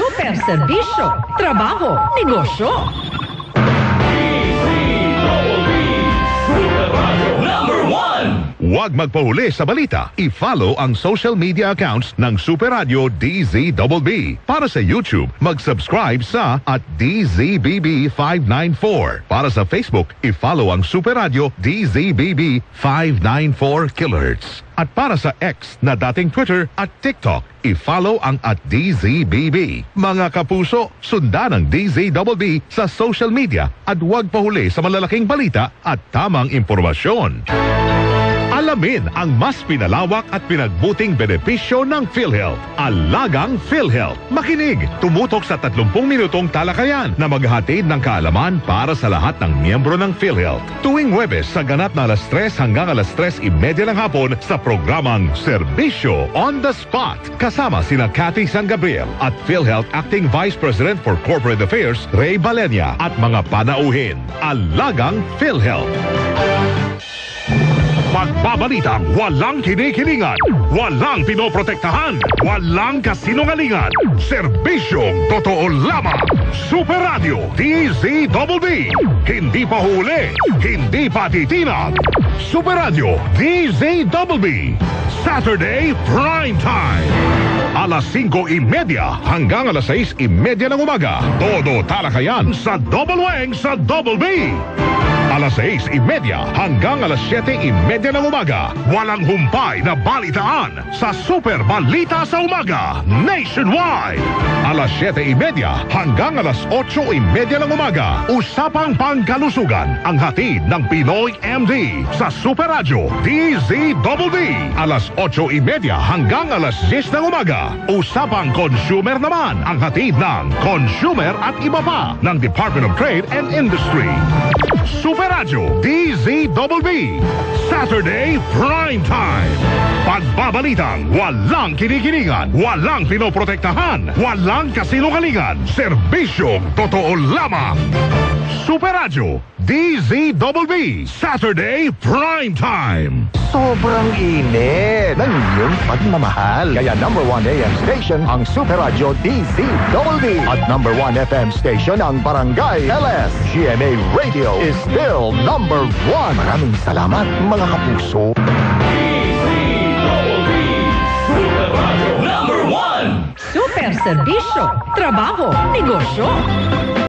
Super serbisyo, trabaho, negosyo. Huwag magpahuli sa balita. I-follow ang social media accounts ng Super Radio DZBB. Para sa YouTube, mag-subscribe sa @DZBB594. Para sa Facebook, i-follow ang Super Radio DZBB594 kHz. At para sa X na dating Twitter at TikTok, i-follow ang @DZBB. Mga kapuso, sundan ang DZBB sa social media at huwag pahuli sa malalaking balita at tamang impormasyon. Alamin ang mas pinalawak at pinagbuting benepisyo ng PhilHealth. Alagang PhilHealth. Makinig, tumutok sa 30 minutong talakayan na maghatid ng kaalaman para sa lahat ng miyembro ng PhilHealth. Tuwing Huwebes sa ganap na 3:00 hanggang 3:30 ng hapon sa programang Serbisyo on the Spot. Kasama sina Cathy San Gabriel at PhilHealth Acting Vice President for Corporate Affairs, Ray Balenya at mga panauhin. Alagang PhilHealth. Magbabalitang walang kinikilingan, walang pinoprotektahan, walang kasinungalingan. Serbisyong totoo lamang. Super Radio DZBB. Hindi pa huli, hindi pa titinag. Super Radio DZBB. Saturday Prime Time. Alas 5:30 hanggang alas 6:30 ng umaga. Todo talakayan sa Double Wang sa Double B. Alas 6:30 hanggang alas 7:30 ng umaga. Walang humpay na balitaan sa Super Balita sa Umaga nationwide. Alas 7:30 hanggang alas 8:30 ng umaga. Usapang pangkalusugan ang hatid ng Pinoy MD sa Super Radio DZBB. Alas 8:30 hanggang alas 10 ng umaga. Usapang consumer naman ang hatid ng Consumer at iba pa ng Department of Trade and Industry. Super Radio DZBB. Saturday Prime Time. Pagbabalitang walang kinikilingan, walang pinoprotektahan, walang kasinungalingan. Serbisyong totoo lamang. Super Radio DZBB. Saturday Prime Time. Sobrang init ng iyong pagmamahal. Kaya #1 AM station ang Super Radio DZBB. At #1 FM station ang Barangay LS. GMA Radio is still #1. Maraming salamat mga kapuso. Super serbisyo, trabaho, negosyo.